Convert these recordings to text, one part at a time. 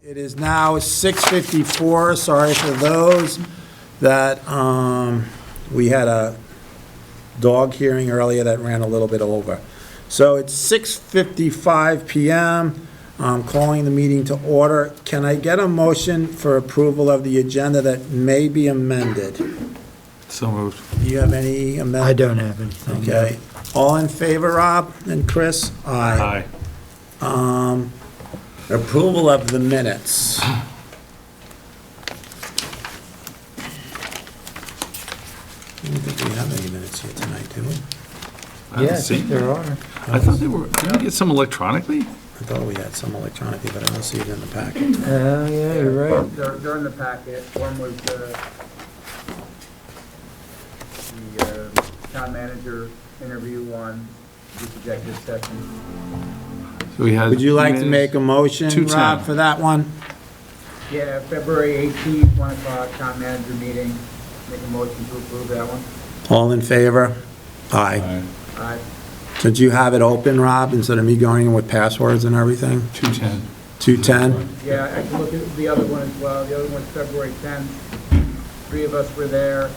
It is now 6:54. Sorry for those that, we had a dog hearing earlier that ran a little bit over. So it's 6:55 PM. I'm calling the meeting to order. Can I get a motion for approval of the agenda that may be amended? So moved. Do you have any amendments? I don't have anything. Okay. All in favor, Rob and Chris? Aye. Approval of the minutes. Uh, I don't think we have any minutes here tonight, do we? I Yeah, haven't I think seen. there are. I thought they were, didn't we get some electronically? I thought we had some electronically, but I don't see it in the packet. Oh, yeah, you're right. They're in the packet. One was the town manager interview one, this executive session. So we had. Would you like to make a motion, 2:10. Rob, for that one? Yeah, February 18th, 1 o'clock, town manager meeting. Make a motion to approve that one. All in favor? Aye. Aye. Did you have it open, Rob, instead of me going in with passwords and everything? 2:10. 2:10? Yeah, I can look at the other one as well. The other one's February 10th. 3 of us were there.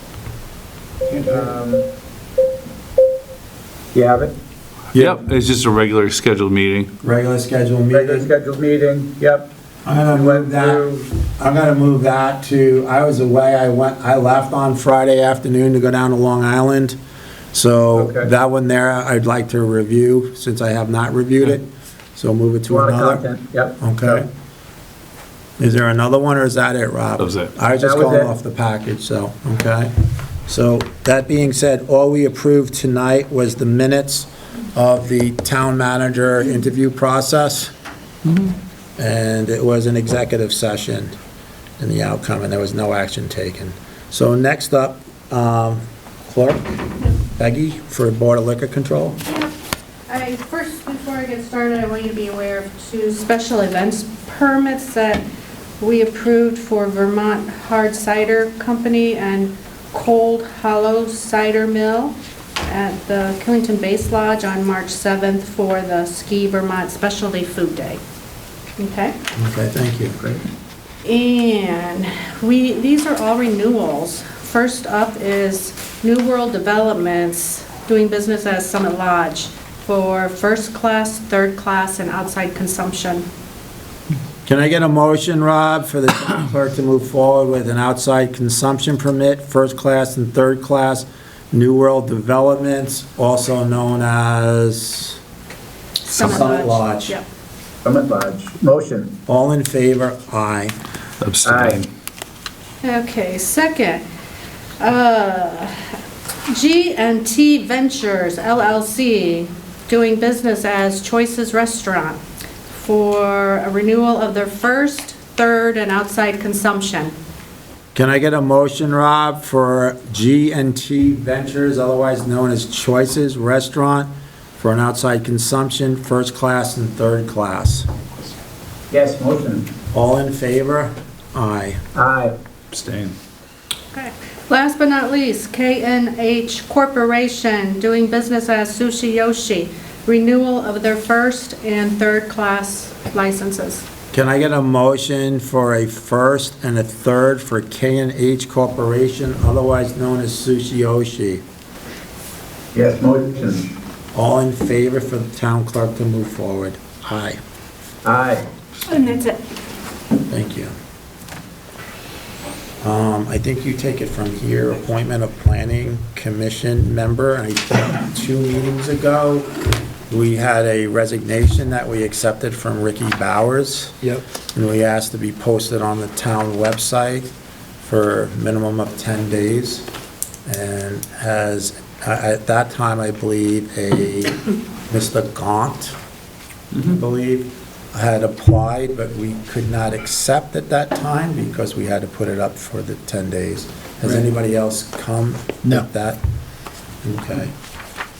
You have it? Yep, it's just a regular scheduled meeting. Regular scheduled Regular meeting? scheduled meeting, yep. I'm gonna We move went that. through- I'm gonna move that to, I was away, I left on Friday afternoon to go down to Long Island. So Okay. that one there, I'd like to review, since I have not reviewed it. So move it A to lot of another. content, yep. Okay. Is there another one, or is that it, Rob? That was it. I was just That was going it. off the package, so, okay. So, that being said, all we approved tonight was the minutes of the town manager interview process. And it was an executive session in the outcome, and there was no action taken. So next up, Clerk, Peggy, for Board of Liquor Control. First, before I get started, I want you to be aware of 2 special events permits that we approved for Vermont Hard Cider Company and Cold Hollow Cider Mill at the Killington Base Lodge on March 7th for the Ski Vermont Specialty Food Day. Okay? Okay, thank you. And these are all renewals. First up is New World Developments, doing business as Summit Lodge for first class, third class, and outside consumption. Can I get a motion, Rob, for the town clerk to move forward with an outside consumption permit, first class and third class, New World Developments, also known as Summit Lodge. Yep. Summit Lodge, motion. All in favor? Aye. Abstain. Okay, second, G&T Ventures LLC, doing business as Choices Restaurant for a renewal of their first, third, and outside consumption. Can I get a motion, Rob, for G&T Ventures, otherwise known as Choices Restaurant, for an outside consumption, first class and third class? Yes, motion. All in favor? Aye. Aye. Abstain. Okay. Last but not least, K&H Corporation, doing business as Sushi Yoshi, renewal of their first and third class licenses. Can I get a motion for a first and a third for K&H Corporation, otherwise known as Sushi Oshi? Yes, motion. All in favor for the town clerk to move forward? Aye. Aye. And that's it. Thank you. I think you take it from here, appointment of planning commission member. I think 2 meetings ago, we had a resignation that we accepted from Ricky Bowers. Yep. And we asked to be posted on the town website for a minimum of 10 days. And at that time, I believe, Mr. Gaunt, I believe, had applied, but we could not accept at that time because we had to put it up for the 10 days. Has anybody else come No. with that? Okay.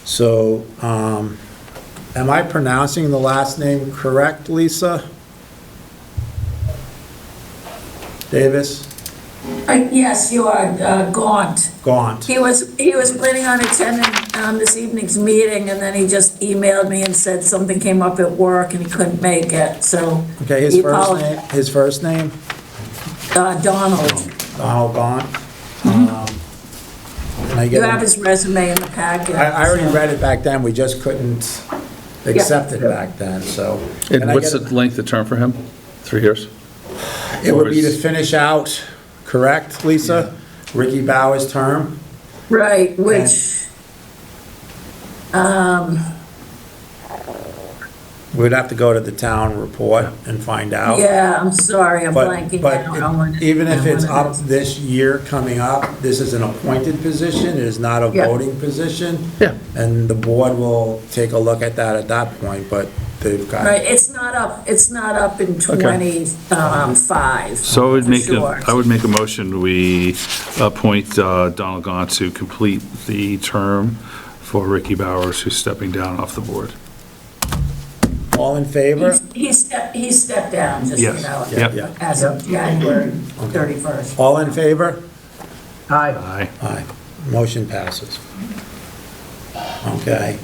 So, am I pronouncing the last name correct, Lisa? Davis? Yes, you are, Gaunt. Gaunt. He was planning on attending this evening's meeting, and then he just emailed me and said something came up at work and he couldn't make it, so. Okay, he apologized. his first name? Donald. Donald Gaunt. Can I You get have a- his resume in the packet. I already so- read it back then, we just couldn't accept it back then, so. Can And I what's get the length of term for him? 3 years? It would be to Or is- finish out, correct, Lisa? Ricky Bauer's term? Right, which, We'd have to go to the town report and find out. yeah, I'm sorry, I'm But, blanking now on when but even if it's when it up is. this year coming up, this is an appointed position, it is not a Yeah. voting position. Yeah. And the board will take a look at that point, but they've got. Right, it's not up in 25. So I would for make, sure. I would make a motion, we appoint Donald Gaunt to complete the term for Ricky Bowers, who's stepping down off the board. All in favor? He stepped down, just, you Yes. know, Yep. Yeah. as of January 31st. All in favor? Aye. Aye. Aye. Motion passes. Okay.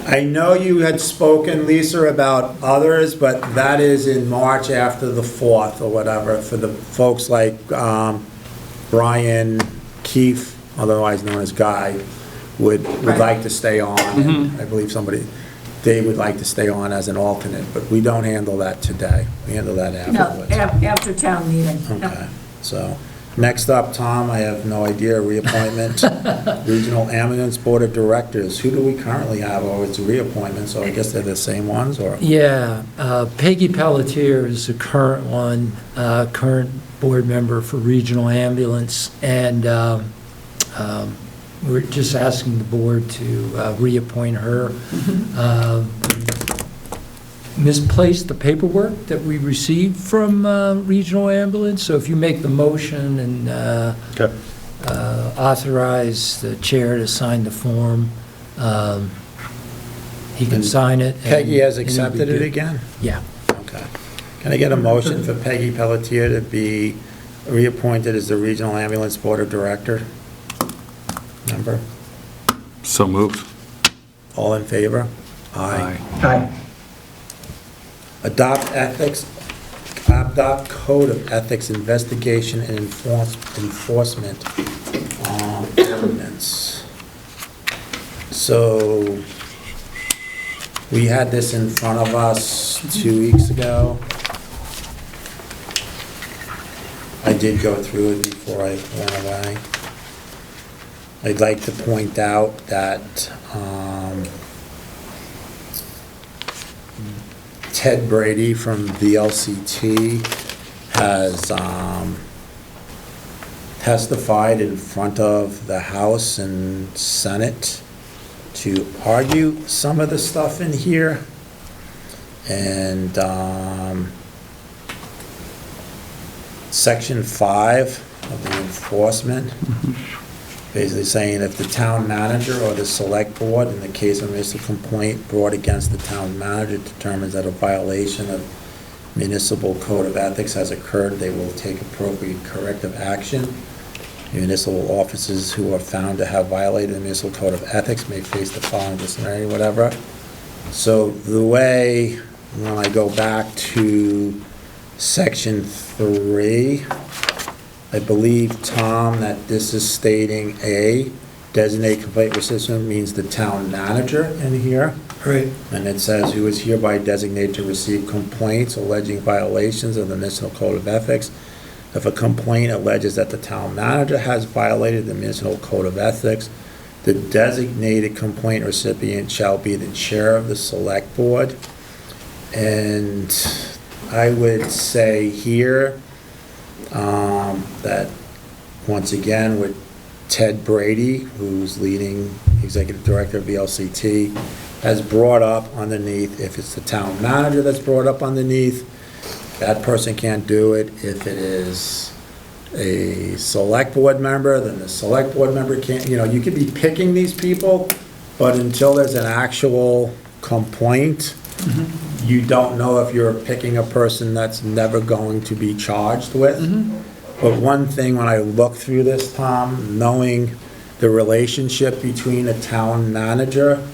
I know you had spoken, Lisa, about others, but that is in March after the 4th or whatever, for the folks like Brian Keefe, otherwise known as Guy, would Right. like to stay on. I believe Dave would like to stay on as an alternate, but we don't handle that today. We handle that No, afterwards. after town meeting. No. Okay, so, next up, Tom, I have no idea, reappointment, Regional Ambulance Board of Directors. Who do we currently have, or it's a reappointment, so I guess they're the same ones, or? Yeah, Peggy Pelletier is the current one, current board member for Regional Ambulance, and we're just asking the board to reappoint her. Misplaced the paperwork that we received from Regional Ambulance, so if you make the motion and Okay. authorize the chair to sign the form, he can sign it. and- Peggy has and it'll be accepted it good. again? Yeah. Okay. Can I get a motion for Peggy Pelletier to be reappointed as the Regional Ambulance Board of Director? Member? So moved. All in favor? Aye. Aye. Adopt Code of Ethics Investigation and Enforcement Ordinance. So, we had this in front of us 2 weeks ago. I did go through it before I went away. I'd like to point out that Ted Brady from VLCT has testified in front of the House and Senate to argue some of the stuff in here. And Section 5 of the enforcement, basically saying if the town manager or the select board, in the case of a municipal complaint brought against the town manager, determines that a violation of municipal code of ethics has occurred, they will take appropriate corrective action. Municipal officers who are found to have violated the municipal code of ethics may face the following disciplinary, whatever. So the way, when I go back to Section 3, I believe, Tom, that this is stating A, designated complaint recipient means the town manager in here. Right. And it says, who is hereby designated to receive complaints alleging violations of the municipal code of ethics. If a complaint alleges that the town manager has violated the municipal code of ethics, the designated complaint recipient shall be the chair of the select board. And I would say here, that, once again, with Ted Brady, who's leading executive director of VLCT, has brought up underneath, if it's the town manager that's brought up underneath, that person can't do it. If it is a select board member, then the select board member can't, you could be picking these people, but until there's an actual complaint, you don't know if you're picking a person that's never going to be charged with. But one thing, when I look through this, Tom, knowing the relationship between the town manager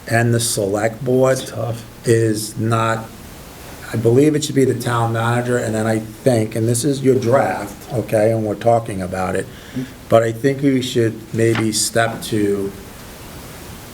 and the select board Tough. is not, I believe it should be the town manager, and then I think, and this is your draft, okay, and we're talking about it, but I think we should maybe step to,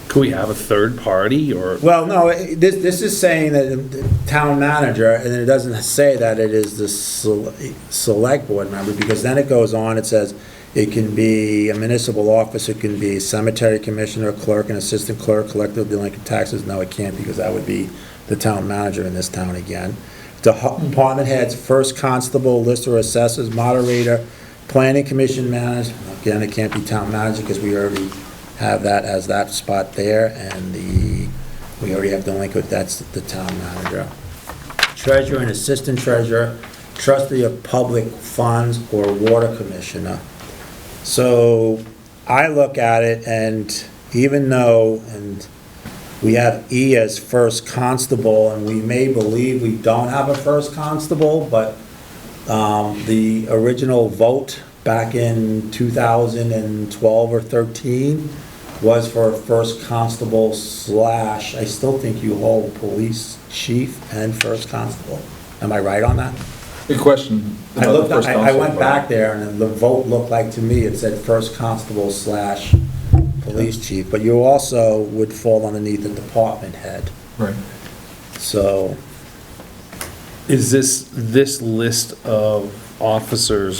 Could we have a third party, or? well, no, this is saying that the town manager, and it doesn't say that it is the select board member, because then it goes on, it says, it can be a municipal officer, it can be cemetery commissioner, clerk, and assistant clerk, collector of delinquent taxes. No, it can't, because that would be the town manager in this town again. Department heads, first constable, lister, assessors, moderator, planning commission manager. Again, it can't be town manager, because we already have that as that spot there, and we already have delinquent, that's the town manager. Treasurer and assistant treasurer, trustee of public funds, or water commissioner. So I look at it, and even though, and we have E as first constable, and we may believe we don't have a first constable, but the original vote back in 2012 or 13 was for a first constable slash, I still think you hold police chief and first constable. Am I right on that? Good question. I looked, First I council, went but- back there, and the vote looked like, to me, it said first constable slash police chief, but you also would fall underneath the department head, Right. so, Is this list of officers,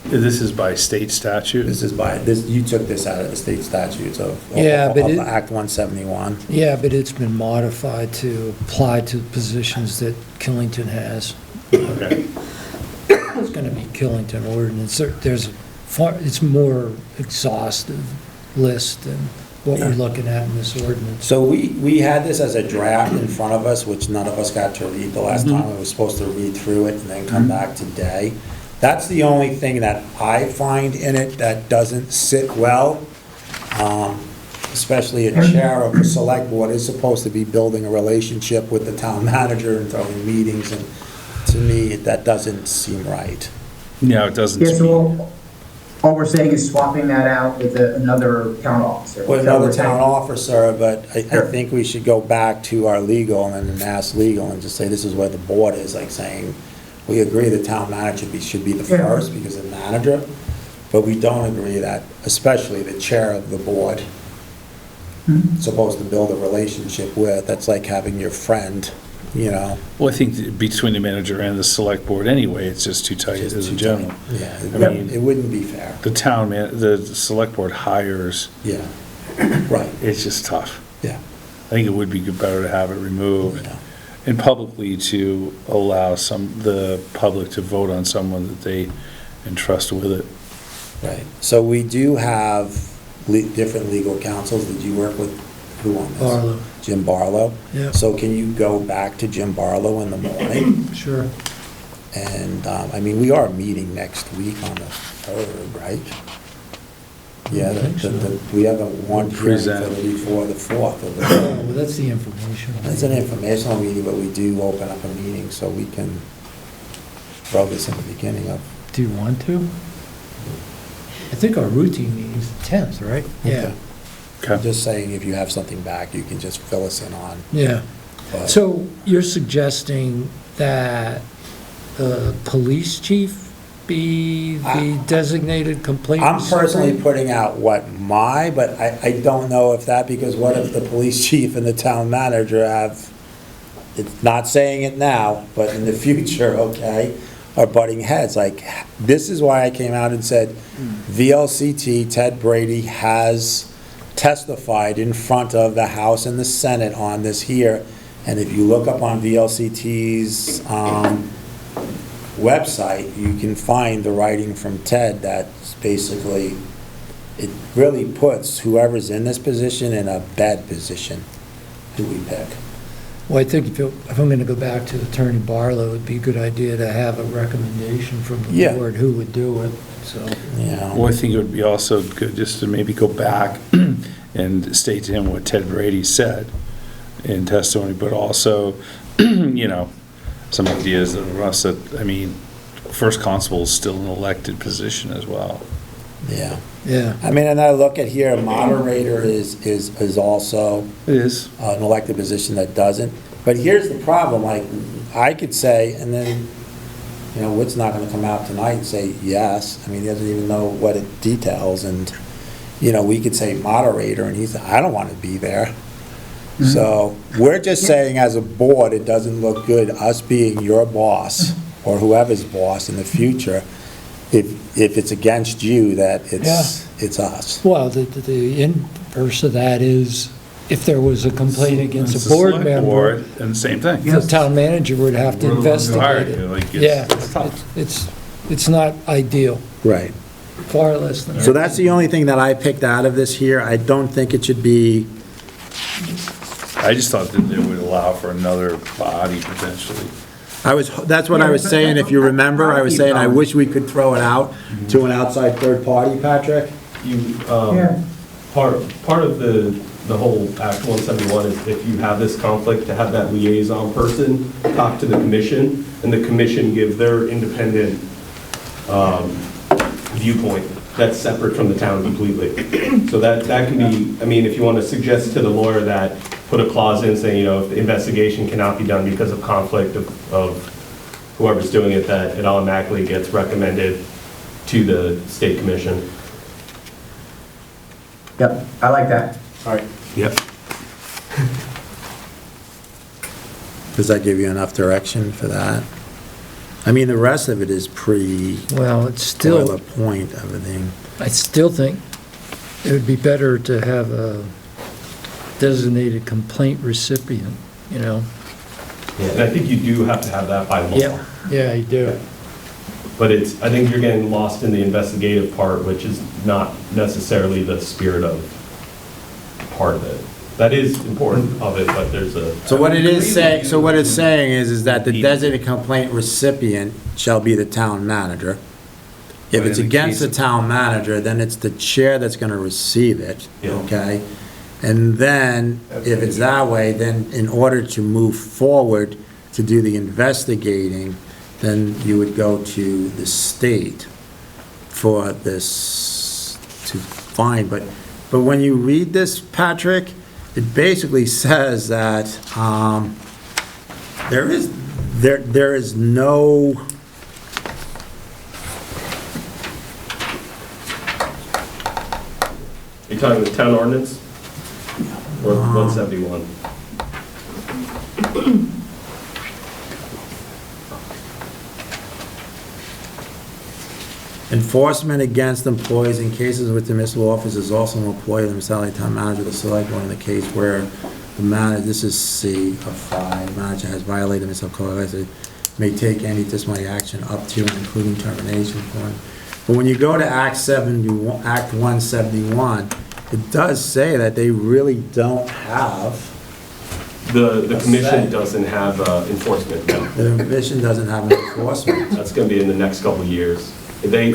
this is by state statute? this is by, you took this out of the state statutes of Yeah, but it- Act 171. Yeah, but it's been modified to apply to positions that Killington has. Okay. It's gonna be Killington ordinance. There's it's more exhaustive list than what we're looking at in this ordinance. So we had this as a draft in front of us, which none of us got to read the last time. We were supposed to read through it and then come back today. That's the only thing that I find in it that doesn't sit well. Especially a chair of the select board is supposed to be building a relationship with the town manager and throwing meetings, and to me, that doesn't seem right. No, it doesn't. Yeah, so all we're saying is swapping that out with another town officer. With Is that what another we're saying? town officer, but I Sure. think we should go back to our legal and then ask legal and just say, this is where the board is, like saying, we agree the town manager should be the Yeah. first because of the manager, but we don't agree that, especially the chair of the board, supposed to build a relationship with, that's like having your friend, you know? Well, I think between the manager and the select board anyway, it's just too tight as a general. Yeah, I mean- it wouldn't be fair. The select board hires, Yeah, right, it's just tough. yeah. I think it would be better to have it removed Yeah. and publicly to allow the public to vote on someone that they entrust with it. Right, so we do have different legal counsels. Did you work with, who on this? Barlow. Jim Barlow? Yeah. So can you go back to Jim Barlow in the morning? Sure. And, I mean, we are meeting next week on the 3rd, right? Yeah, I think so. we have a one hearing Present. before the 4th. of the- Oh, well, that's the information. It's an informational meeting, but we do open up a meeting, so we can throw this in the beginning of. Do you want to? I think our routine meeting's the 10th, right? Yeah, I'm just saying, if you have something back, you can just fill us in on. yeah. but- So you're suggesting that the police chief be the designated complaint I'm personally recipient? putting out but I don't know if that, because what if the police chief and the town manager have, it's not saying it now, but in the future, okay, are butting heads, like, this is why I came out and said, VLCT, Ted Brady has testified in front of the House and the Senate on this here, and if you look up on VLCT's, website, you can find the writing from Ted that's basically, it really puts whoever's in this position in a bad position, who we pick. Well, I think if I'm going to go back to Attorney Barlow, it'd be a good idea to have a recommendation from the Yeah. board who would do it, so. You Well, know, I think it would be also good just to maybe go back and state to him what Ted Brady said in testimony, but also, some ideas of us that, I mean, first constable is still an elected position as well. Yeah. Yeah. I mean, and I look at here, moderator is also It is. an elected position that doesn't. But here's the problem, like, I could say, and then, you know, Whit's not gonna come out tonight and say yes. I mean, he doesn't even know what it details, and, you know, we could say moderator, and he's, I don't wanna be there. So, we're just saying as a board, it doesn't look good, us being your boss, or whoever's boss in the future, if it's against you, that it's us. Well, the inverse of that is, if there was a complaint against It's a the board select member, board, and the same thing. the town manager would have to We're the ones who hired investigate you, it. like, Yeah, it's tough. it's not ideal, Right. far less than. So that's the only thing that I picked out of this here. I don't think it should be, I just thought that it would allow for another body potentially. that's what I was saying, if you remember, I was saying I wish we could throw it out to an outside third party, Patrick. You, Yeah. part of the whole Act 171 is if you have this conflict, to have that liaison person talk to the commission, and the commission give their independent viewpoint that's separate from the town completely. So that can be, I mean, if you want to suggest to the lawyer that, put a clause in saying, you know, if the investigation cannot be done because of conflict of whoever's doing it, that it automatically gets recommended to the state commission. Yep, I like that. All right. Yep. Does that give you enough direction for that? I mean, the rest of it is pretty Well, it's still, boilerplate, everything. I still think it would be better to have a designated complaint recipient, you know? And I think you do have to have that by law. Yeah, you do. But I think you're getting lost in the investigative part, which is not necessarily the spirit of part of it. That is important of it, but there's a. So what it is saying, so what it's saying is that the designated complaint recipient shall be the town manager. If But it's in the against the case- town manager, then it's the chair that's gonna receive it, Yeah. okay? And then, if it's that way, then in order to move forward to do the investigating, then you would go to the state for this to find, but when you read this, Patrick, it basically says that, there is no, You're talking the town ordinance? Or 171? enforcement against employees in cases with the municipal office is also an employee of the municipality town manager, the select board in the case where the manager, this is C of 5, manager has violated municipal code, may take any disciplinary action up to and including termination point. But when you go to Act 171, it does say that they really don't have, The commission say. doesn't have enforcement, no. the commission doesn't have an enforcement. That's going to be in the next couple of years.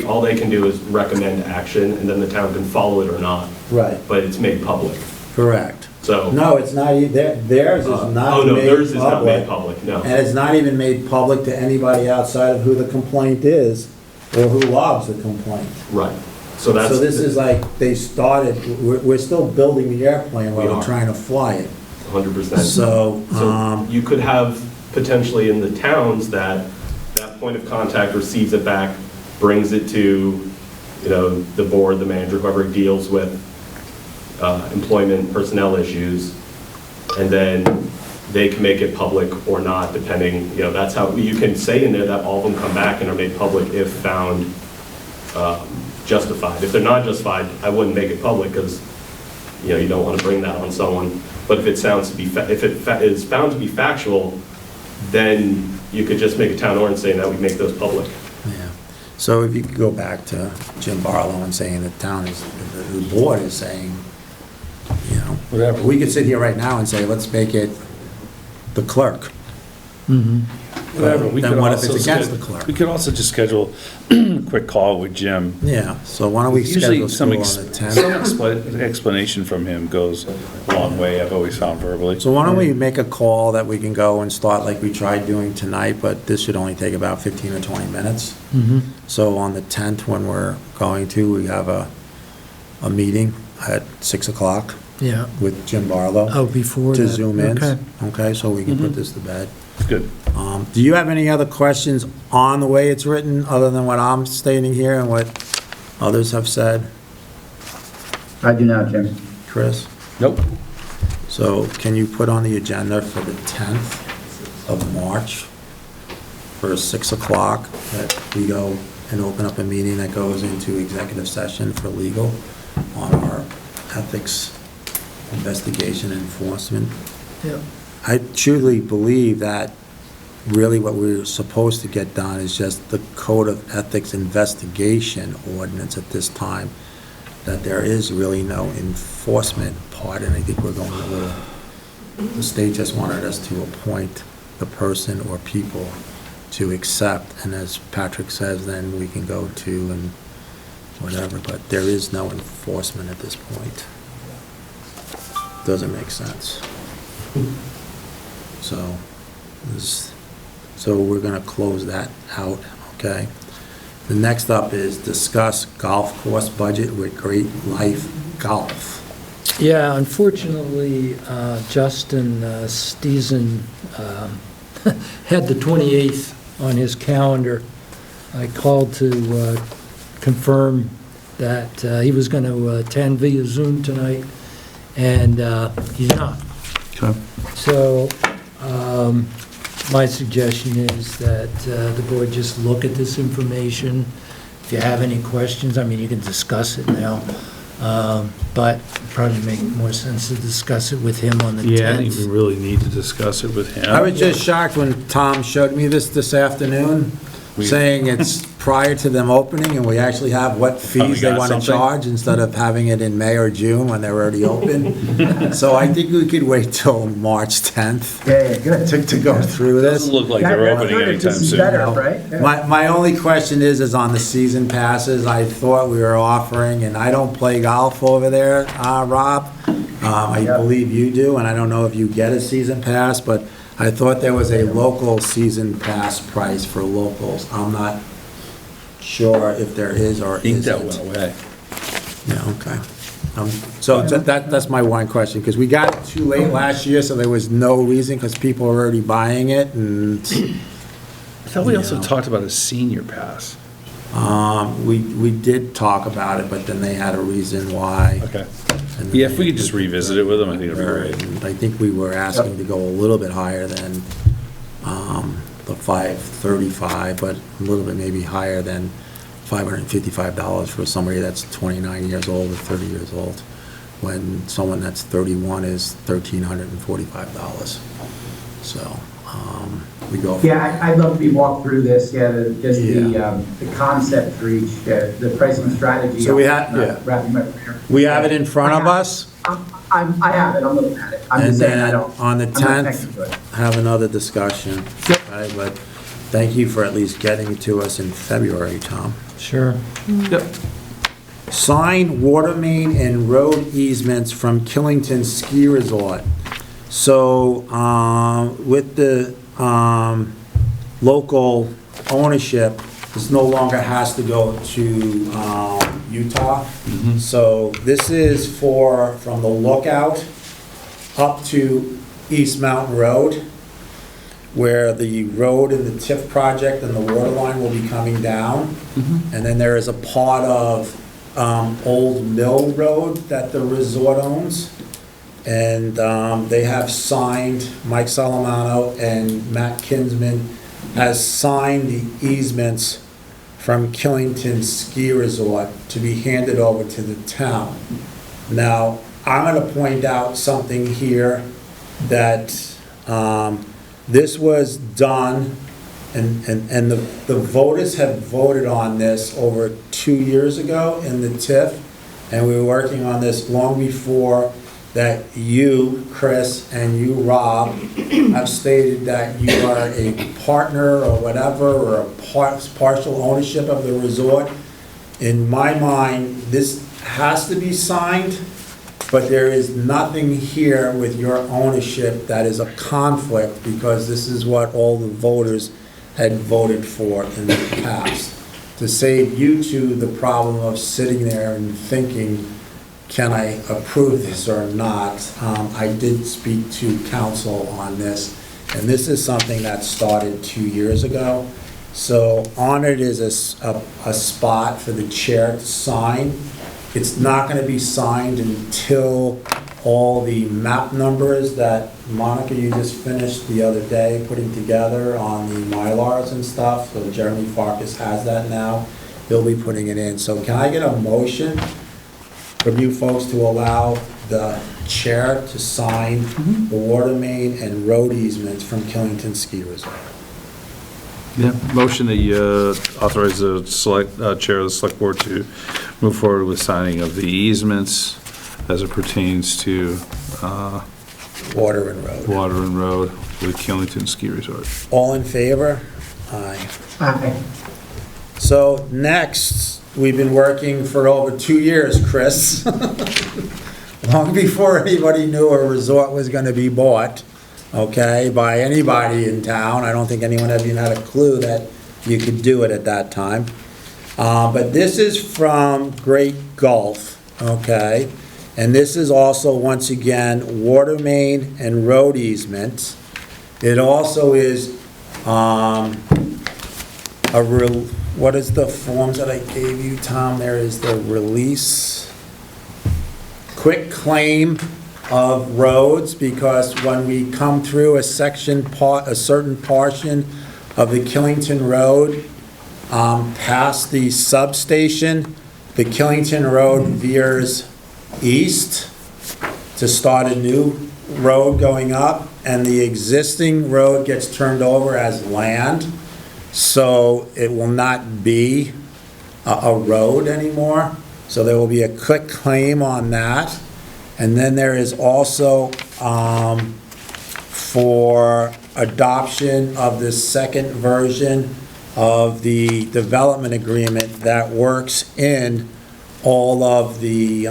All they can do is recommend action, and then the town can follow it or not, Right, but it's made public. correct. So. No, it's not, theirs is Oh, not no, made theirs is not made public. public, no. And it's not even made public to anybody outside of who the complaint is, or who logs the complaint. Right. So that's. So this is like, they started, we're still building the airplane while We we're are. trying to fly it. 100%. So, So you could have potentially in the towns that point of contact receives it back, brings it to, you know, the board, the manager, whoever deals with employment personnel issues, and then they can make it public or not, depending, you know, that's how, you can say in there that all of them come back and are made public if found justified. If they're not justified, I wouldn't make it public, because, you know, you don't want to bring that on someone. But if it sounds to be, if it is found to be factual, then you could just make a town ordinance saying that we make those public. yeah. So if you could go back to Jim Barlow and saying the town is, the board is saying, you know, whatever, we could sit here right now and say, let's make it the clerk. Mhm. Whatever, we Then could what if also it's against the sched- clerk? We could also just schedule a quick call with Jim. Yeah, so why don't we Usually schedule some school on the some 10th? explanation from him goes a long way, I've always found verbally. So why don't we make a call that we can go and start like we tried doing tonight, but this should only take about 15 or 20 minutes. So on the 10th, when we're going to, we have a meeting at 6 o'clock Yeah. with Jim Barlow. Oh, before To that. zoom in. Okay. Okay, so we can put this to bed. Good. Do you have any other questions on the way it's written, other than what I'm stating here and what others have said? I do not, Jim. Chris? Nope. So can you put on the agenda for the 10th of March for 6 o'clock, that we go and open up a meeting that goes into executive session for legal on our ethics investigation and enforcement? Yeah. I truly believe that really what we're supposed to get done is just the code of ethics investigation ordinance at this time, that there is really no enforcement part, and I think we're going a little, the state just wanted us to appoint the person or people to accept, and as Patrick says, then we can go to and whatever, but there is no enforcement at this point. Doesn't make sense. So we're gonna close that out, okay? The next up is discuss golf course budget with Great Life Golf. Yeah, unfortunately, Justin Steesen had the 28th on his calendar. I called to confirm that he was going to attend via Zoom tonight, and he's not. Okay. So my suggestion is that the board just look at this information. If you have any questions, I mean, you can discuss it now, but it'd probably make more sense to discuss it with him on the 10th. Yeah, I think we really need to discuss it with him. I was just shocked when Tom showed me this afternoon, saying it's prior to them opening, and we actually have what fees they got want to something? charge instead of having it in May or June when they're already open. So I think we could wait till March 10th Yeah, good. to go through this. Doesn't look like they're opening anytime soon. Better, right? Yeah. My only question is on the season passes. I thought we were offering, and I don't play golf over there, Rob. I Yeah. believe you do, and I don't know if you get a season pass, but I thought there was a local season pass price for locals. I'm not sure if there is or I think isn't. that went away. Yeah, okay. So that's my one question, because we got it too late last year, so there was no reason, because people were already buying it, and I thought we also Yeah. talked about a senior pass. we did talk about it, but then they had a reason why. Okay. And Yeah, if we could just revisit it with them, I think it'd be great. And I think we were asking to go a little bit higher than the $535, but a little bit maybe higher than $555 for somebody that's 29 years old or 30 years old, when someone that's 31 is $1,345. So we go. Yeah, I'd love to be walked through this, just Yeah. the concept for each, the pricing strategy. So we have- Not yeah. wrapping my- We have it in front of us, I have it, I'm looking at it. I'm and just saying I then don't. on the I'm not 10th, technical. have another discussion. Yep. Okay, but thank you for at least getting it to us in February, Tom. Sure. Yep. Signed water main and road easements from Killington Ski Resort. So, with the local ownership, this no longer has to go to Utah. So this is from the lookout up to East Mountain Road, where the road and the TIF project and the water line will be coming down. And then there is a part of Old Mill Road that the resort owns. And they have signed, Mike Salamano and Matt Kinsman has signed the easements from Killington Ski Resort to be handed over to the town. Now, I'm gonna point out something here that this was done, and the voters have voted on this over 2 years ago in the TIF, and we were working on this long before that you, Chris, and you, Rob, have stated that you are a partner or whatever, or a partial ownership of the resort. In my mind, this has to be signed, but there is nothing here with your ownership that is a conflict, because this is what all the voters had voted for in the past. To save you two the problem of sitting there and thinking, can I approve this or not? I did speak to council on this, and this is something that started 2 years ago. So on it is a spot for the chair to sign. It's not going to be signed until all the map numbers that, Monica, you just finished the other day putting together on the Mylars and stuff. So Jeremy Farkas has that now. He'll be putting it in. So can I get a motion from you folks to allow the chair to sign the water main and road easements from Killington Ski Resort? Yeah, motion that you authorize the chair of the select board to move forward with signing of the easements as it pertains to Water and road. water and road with Killington Ski Resort. All in favor? Aye. Aye. So next, we've been working for over 2 years, Chris. Long before anybody knew a resort was gonna be bought, okay, by anybody in town. I don't think anyone even had a clue that you could do it at that time. But this is from Great Gulf, okay? And this is also, once again, water main and road easements. It also is, what is the forms that I gave you, Tom? There is the release, quick claim of roads, because when we come through a certain portion of the Killington Road, past the substation, the Killington Road veers east to start a new road going up, and the existing road gets turned over as land, so it will not be a road anymore. So there will be a quick claim on that. And then there is also for adoption of the second version of the development agreement that works in all of the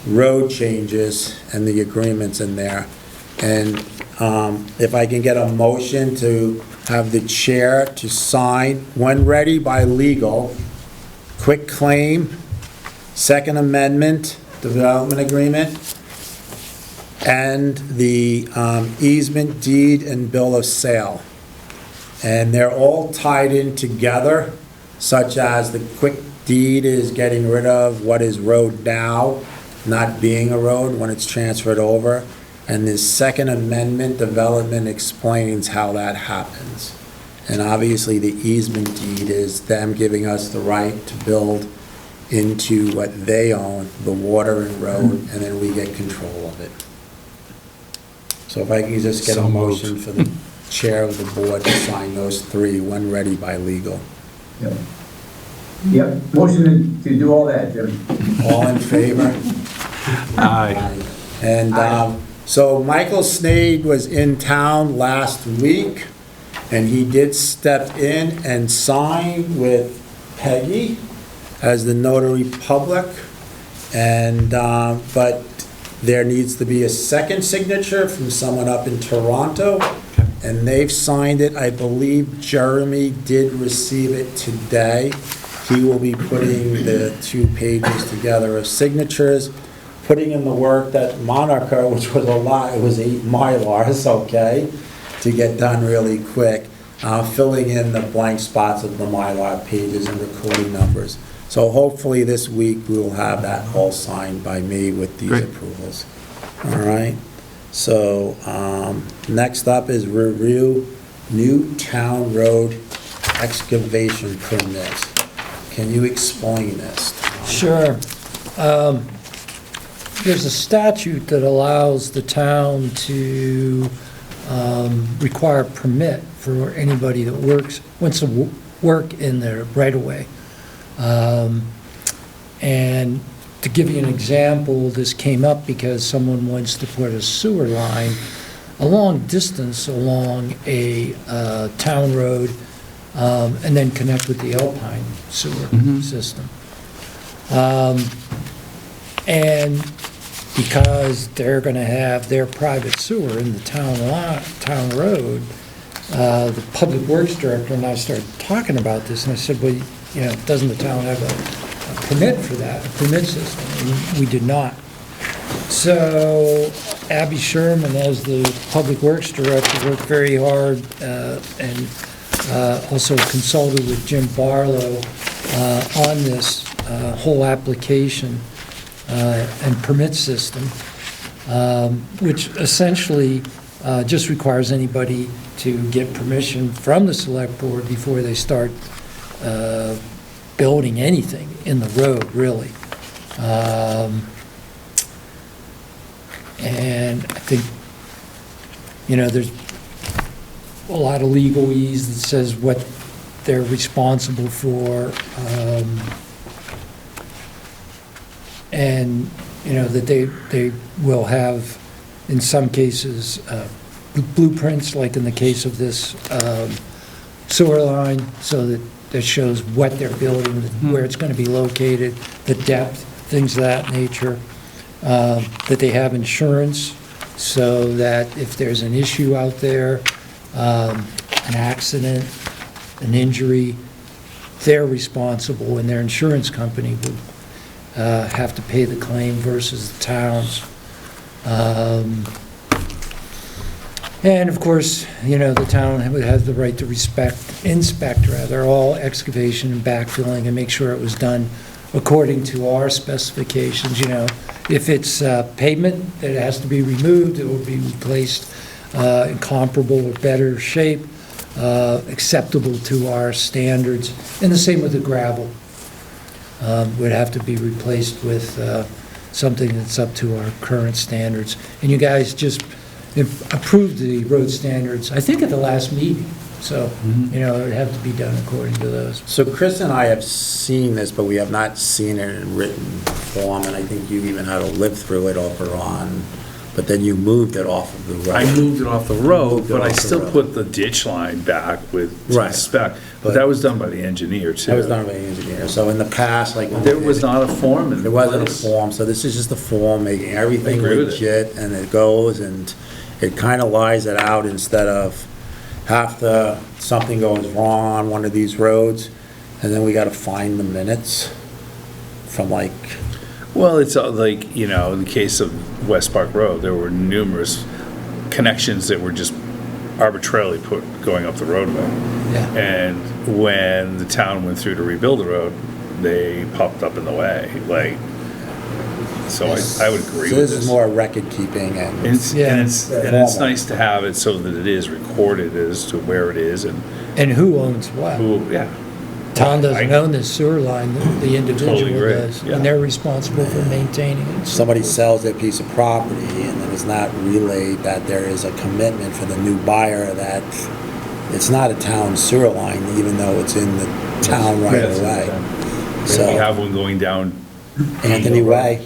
road changes and the agreements in there. And if I can get a motion to have the chair to sign, when ready by legal, quick claim, Second Amendment, development agreement, and the easement deed and bill of sale. And they're all tied in together, such as the quick deed is getting rid of what is road now, not being a road when it's transferred over. And the Second Amendment development explains how that happens. And obviously, the easement deed is them giving us the right to build into what they own, the water and road, and then we get control of it. So if I can just get a So moved. motion for the chair of the board to sign those three, when ready by legal. Yep. Yep, motion to do all that, Jim. All in favor? Aye. And so Michael Snade was in town last week, and he did step in and sign with Peggy as the notary public. And, but there needs to be a second signature from someone up in Toronto, and they've signed it. I believe Jeremy did receive it today. He will be putting the 2 pages together of signatures, putting in the work that Monica, which was a lot, it was 8 Mylars, okay, to get done really quick, filling in the blank spots of the Mylar pages and recording numbers. So hopefully this week we will have that all signed by me with these Great. approvals. All right? So next up is review new town road excavation permits. Can you explain this, Tom? Sure. There's a statute that allows the town to require a permit for anybody that wants to work in their right-of-way. And to give you an example, this came up because someone wants to put a sewer line a long distance along a town road, and then connect with the Alpine sewer system. And because they're going to have their private sewer in the town road, the Public Works Director and I started talking about this, and I said, well, you know, doesn't the town have a permit for that, a permit system? And we did not. So Abby Sherman, as the Public Works Director, worked very hard and also consulted with Jim Barlow on this whole application and permit system, which essentially just requires anybody to get permission from the Select Board before they start building anything in the road, really. And I think, you know, there's a lot of legalese that says what they're responsible for, and, you know, that they will have, in some cases, blueprints, like in the case of this sewer line, so that it shows what they're building, where it's going to be located, the depth, things of that nature. That they have insurance, so that if there's an issue out there, an accident, an injury, they're responsible, and their insurance company would have to pay the claim versus the towns. And of course, you know, the town would have the right to inspect all excavation and backfilling and make sure it was done according to our specifications. You know, if it's pavement that has to be removed, it will be replaced in comparable or better shape, acceptable to our standards. And the same with the gravel. Would have to be replaced with something that's up to our current standards. And you guys just approved the road standards, I think, at the last meeting. So, you know, it would have to be done according to those. So Chris and I have seen this, but we have not seen it in written form, and I think you even had to live through it off or on, but then you moved it off of the road. I moved it off the road, Moved it but I off the still road. put the ditch line back with Right. spec. But But- that was done by the engineer, too. That was done by the engineer, so in the past, like. when There we was did it, not a form in There wasn't a place. form, so this is just a form, making everything I agree with it. legit, and it goes, and it kind of lies it out instead of after something goes wrong on one of these roads, and then we gotta find the minutes from like, Well, it's like, you know, in the case of West Park Road, there were numerous connections that were just arbitrarily put going up the roadway. Yeah. And when the town went through to rebuild the road, they popped up in the way, like, so I would agree so with this is this. more record keeping And and, it's, Yeah. and it's nice to have it so that it is recorded as to where it is and And who owns what? who, yeah. Town doesn't I- own this sewer line, the individual Totally agree, does. yeah. And they're responsible for maintaining it. somebody sells their piece of property, and then it's not relayed that there is a commitment for the new buyer that it's not a town sewer line, even though it's in the town right Yes, away. And we So, have one going down. Anthony Way,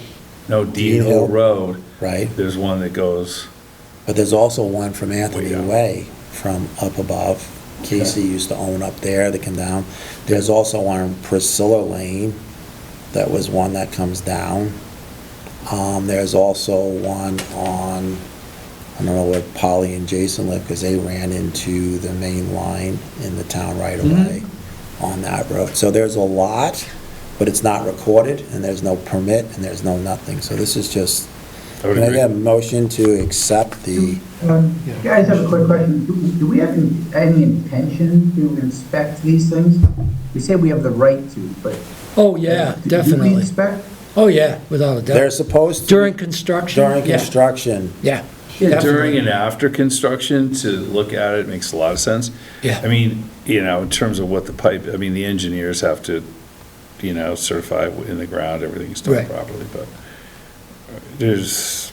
No, Dean Hill. Hill Road. right? There's one that goes, But there's also one from Anthony Way down. Way, from up above. Casey used to own up there, that come down. There's also one on Priscilla Lane, that was one that comes down. There's also one on, I don't know where Polly and Jason live, because they ran into the main line in the town right away on that road. So there's a lot, but it's not recorded, and there's no permit, and there's no nothing. So this is just, I would can I agree. get a motion to accept the, Guys, I have a quick question. Do we have any intention to inspect these things? We say we have the right to, but. Oh, yeah, Do we definitely. inspect? Oh, yeah, without a they're doubt. supposed to. During construction? During Yeah. construction. Yeah. Yeah, definitely. during and after construction, to look at it makes a lot of sense. Yeah. I mean, you know, in terms of what the pipe, I mean, the engineers have to, you know, certify in the ground, everything's done Right. properly, but it's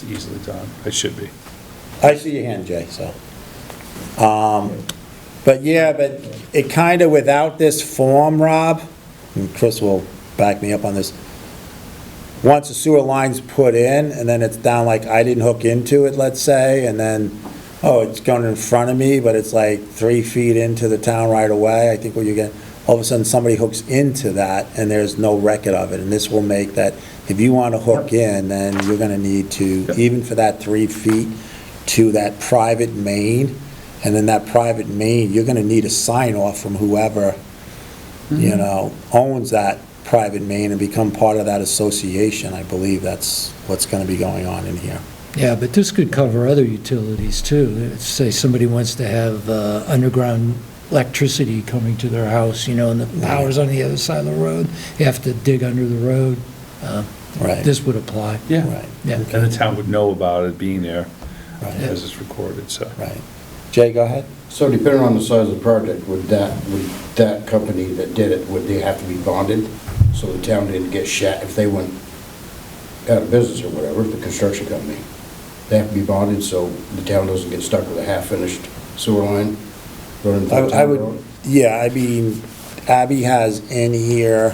easily done. It should be. I see your hand, Jay, so. But yeah, but it kind of, without this form, Rob, and Chris will back me up on this. Once the sewer line's put in, and then it's down, like, I didn't hook into it, let's say, and then, oh, it's going in front of me, but it's like 3 feet into the town right away, I think what you get, all of a sudden, somebody hooks into that, and there's no record of it, and this will make that, if you want to hook in, then you're gonna need to, even for that 3 feet to that private main, and then that private main, you're gonna need a sign off from whoever, you know, owns that private main and become part of that association. I believe that's what's gonna be going on in here. Yeah, but this could cover other utilities too. Say somebody wants to have underground electricity coming to their house, you know, and the power's on the other side of the road, you have to dig under the road. Right. This would apply. Yeah. Right, Yeah. And the town would know about it being there Right. as it's recorded, so. right. Jay, go ahead. So depending on the size of the project, would that company that did it, would they have to be bonded? So the town didn't get shot if they went out of business or whatever, the construction company? They have to be bonded so the town doesn't get stuck with a half-finished sewer line running through the I town would, road? yeah, I mean, Abby has in here,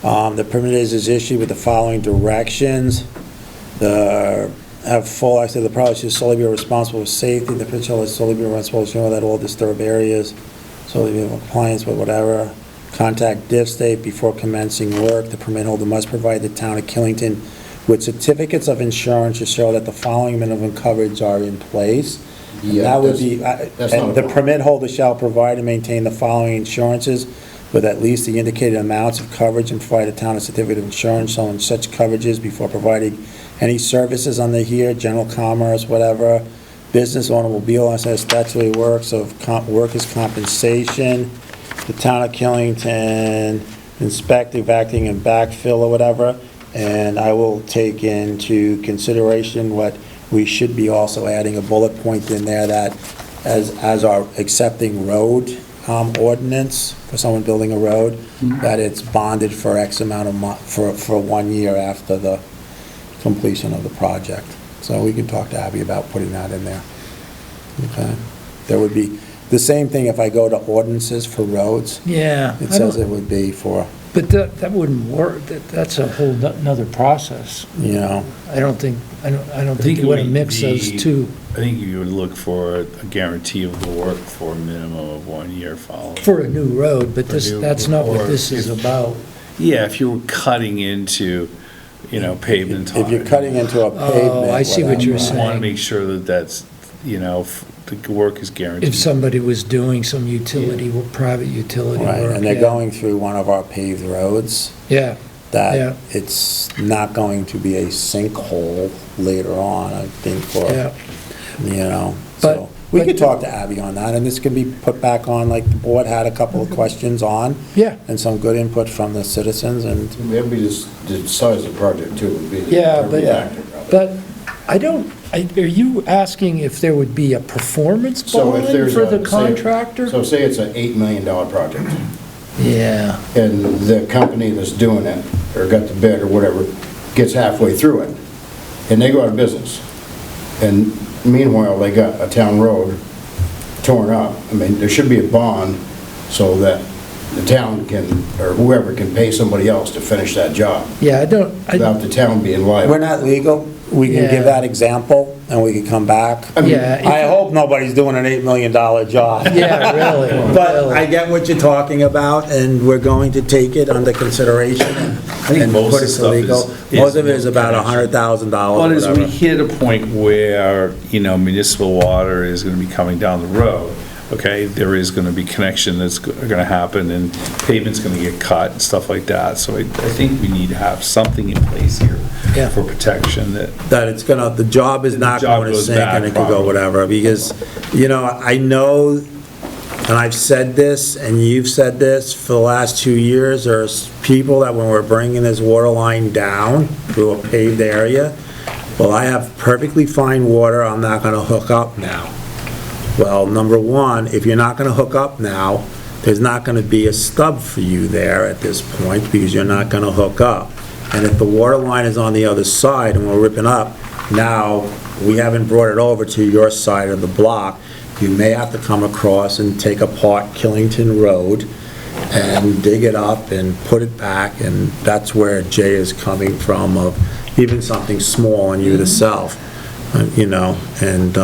the permit is issued with the following directions. Have full access to the project, should solely be responsible for safety, the principal is solely be responsible to ensure that all disturbed areas, solely be in compliance with whatever. Contact diff state before commencing work, the permit holder must provide the town of Killington with certificates of insurance to show that the following minimum coverage are in place. Yeah, That would be, that's not a and the problem. permit holder shall provide and maintain the following insurances with at least the indicated amounts of coverage and provide a town a certificate of insurance showing such coverages before providing any services under here, general commerce, whatever, business, automobile, I said statutory work, so workers' compensation, the town of Killington, inspective, acting, and backfill or whatever, and I will take into consideration what we should be also adding a bullet point in there that as our accepting road ordinance for someone building a road, that it's bonded for X amount of for 1 year after the completion of the project. So we can talk to Abby about putting that in there. Okay? There would be, the same thing if I go to ordinances for roads, Yeah. it I says don't- it would be for, But that wouldn't work. That's a whole nother process. you know, I don't think you want to mix those two I think you would look for a guarantee of the work for a minimum of 1 year following. for a new road, but that's not what Or this is if- about. Yeah, if you were cutting into, pavement. if you're cutting into a pavement. Oh, I see what you're whatever. saying. Want to make sure that that's, the work is guaranteed. If somebody was doing some utility, private utility work. Right, and they're yeah. going through one of our paved roads, Yeah, Yeah. that it's not going to be a sinkhole later on, I think, for, yeah. so. But- We but- could talk to Abby on that, and this can be put back on, like, the board had a couple of questions on, Yeah, and some good input from the citizens, and, It'd be the size of the project too, would be. Yeah, every factor. but are you asking if there would be a performance So if bond there's for a- the say- contractor? So say it's an $8 million project, Yeah, and the company that's doing it, or got the bid or whatever, gets halfway through it, and they go out of business. And meanwhile, they got a town road torn up. I mean, there should be a bond so that the town can, or whoever can pay somebody else to finish that job, yeah, without the town being we're liable. not legal, we can Yeah. give that example, and we can come back. yeah. I hope nobody's doing an $8 million job. Yeah, really. But really. I get what you're talking about, and we're going to take it under consideration think and most put of it the to legal. stuff Most of it is about $100,000 Well, or as we whatever. hit a point where, municipal water is going to be coming down the road, okay, there is going to be connection that's going to happen, and pavement's going to get cut and stuff like that. So I think we need to have something in place here Yeah. for protection that, That it's gonna, the job is not job going to goes sink and bad, it could go probably. whatever, because, I know, and I've said this, and you've said this, for the last 2 years, there's people that when we're bringing this water line down through a paved area, well, I have perfectly fine water, I'm not gonna hook up now. Well, number one, if you're not gonna hook up now, there's not gonna be a stub for you there at this point, because you're not gonna hook up. And if the water line is on the other side and we're ripping up, now, we haven't brought it over to your side of the block, you may have to come across and take apart Killington Road and dig it up and put it back, and that's where Jay is coming from, of even something small on you to sell, you know, and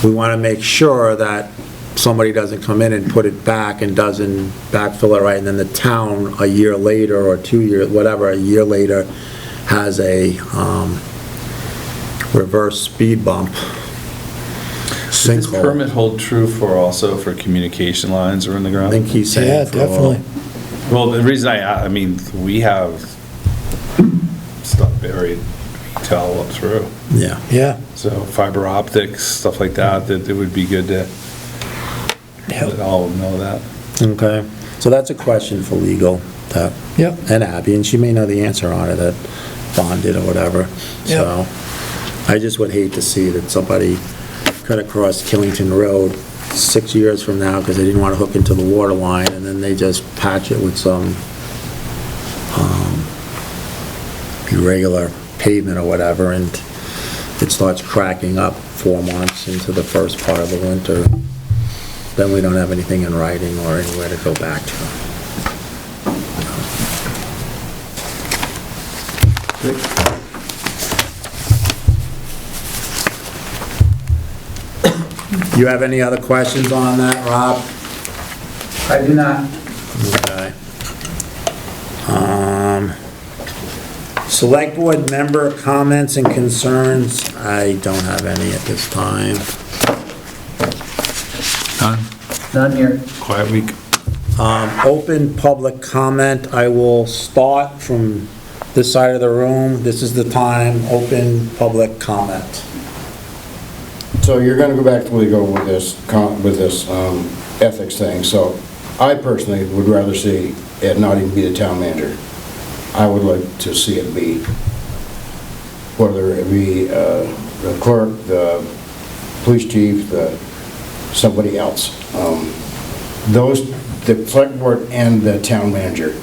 we want to make sure that somebody doesn't come in and put it back and doesn't backfill it right, and then the town a year later, or 2 years, whatever, a year later, has a reverse speed bump. Does this Sinkhole. permit hold true for also for communication lines are in the I ground? think he's saying. Yeah, for all. definitely. Well, the reason I mean, we have stuff buried, tell up through. Yeah. Yeah. So fiber optics, stuff like that, that it would be good to let all of them know that. Okay, so that's a question for legal, that, Yep. and Abby, and she may know the answer on it, that bonded or whatever. So, I just would hate to see that somebody cut across Killington Road 6 years from now because they didn't want to hook into the water line, and then they just patch it with some irregular pavement or whatever, and it starts cracking up 4 months into the first part of the winter. Then we don't have anything in writing or anywhere to go back to. You have any other questions on that, Rob? I do not. Okay. Select board member comments and concerns, I don't have any at this time. None here. Quiet week. Open public comment, I will start from this side of the room. This is the time, open public comment. So you're gonna go back to legal with this, ethics thing, so I personally would rather see it not even be the town manager. I would like to see it be, whether it be the clerk, the police chief, somebody else. The select board and the town manager,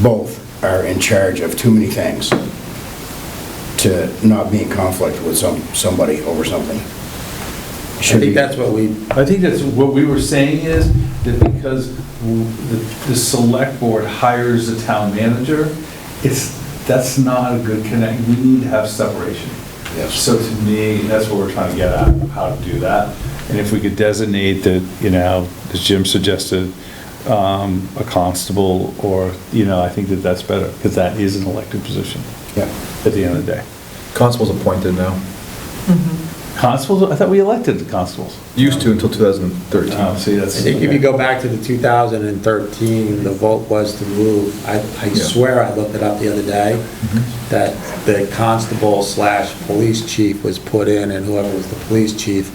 both are in charge of too many things to not be in conflict with somebody over something. I think that's what we, I think that's, what we were saying is that because the select board hires the town manager, that's not a good connect, we need to have separation. Yes. So to me, that's what we're trying to get at, how to do that. And if we could designate that, you know, as Jim suggested, a constable, or, you know, I think that that's better, because that is an elected position Yeah. at the end of the day. Constable's appointed now. Constables, I thought we elected the constables. Used to until 2013. Oh, see, I that's. think if you go back to the 2013, the vote was to move, I swear I looked it up the other day, that the constable/police chief was put in, and whoever was the police chief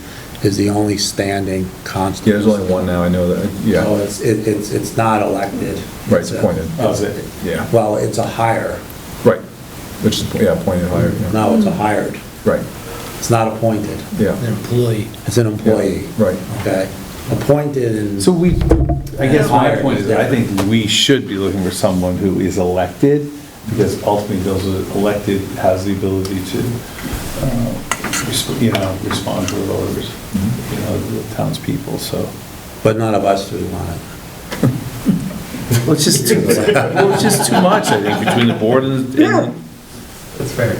is the only standing constable. Yeah, there's only one now, I know that, So yeah. it's not elected. Right, it's appointed. Oh, is it? Yeah, Well, it's a hire. right. Which is, yeah, appointed higher, yeah. No, it's a hired. Right, It's not appointed. yeah. Employee. It's an employee. Right. Okay? Appointed and. So I guess my Hired point is is, I different. think we should be looking for someone who is elected, because ultimately those who are elected has the ability to, respond to the voters, you know, the townspeople, so. But none of us do want it. Well, it's just too much, I think, between the board and. That's fair.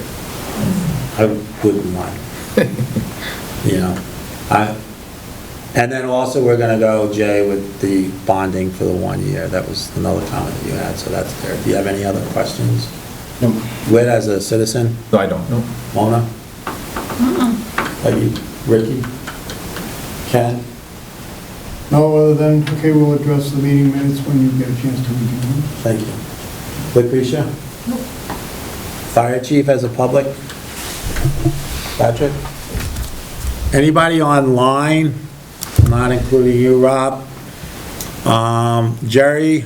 I wouldn't want it. You know, and then also, we're gonna go, Jay, with the bonding for the 1 year. That was another comment that you had, so that's there. Do you have any other questions? No. Whit, as a citizen? No, I don't, no. Mona? Are you, Ricky? Ken? No, other than, okay, we'll address the meeting minutes when you get a chance to review them. Thank you. Lucretia? Fire chief as a public? Patrick? Anybody online, not including you, Rob? Jerry,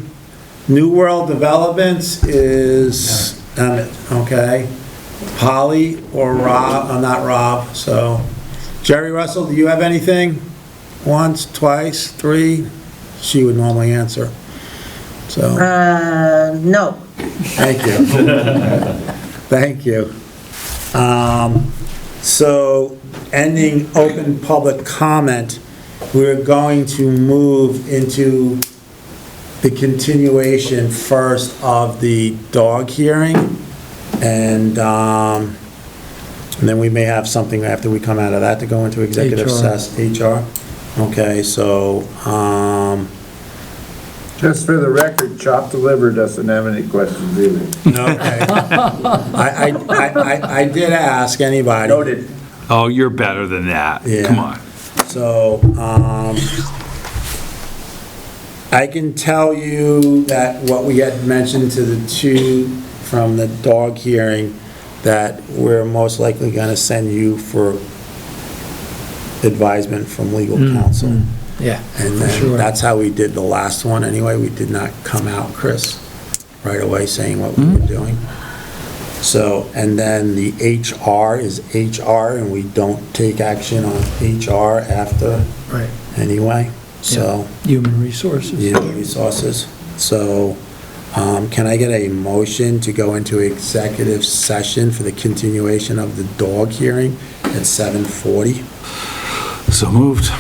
New World Developments is, okay. Polly or Rob, not Rob, so. Jerry Russell, do you have anything? Once, twice, 3? She would normally answer. So, No. thank you. Thank you. So, ending open public comment, we're going to move into the continuation first of the dog hearing, and then we may have something after we come out of that to go into executive HR. HR. Okay, so, Just for the record, Chopped Liver doesn't have any questions either. okay. I did ask anybody. Noted. Oh, you're better than that. Yeah. Come on. So, I can tell you that what we had mentioned to the two from the dog hearing, that we're most likely gonna send you for advisement from legal counsel. Yeah, And for then sure. that's how we did the last one anyway. We did not come out, Chris, right away saying what we were doing. So, and then the HR is HR, and we don't take action on HR after Right. anyway, so, Human resources. human resources. So, can I get a motion to go into executive session for the continuation of the dog hearing at 7:40? So moved.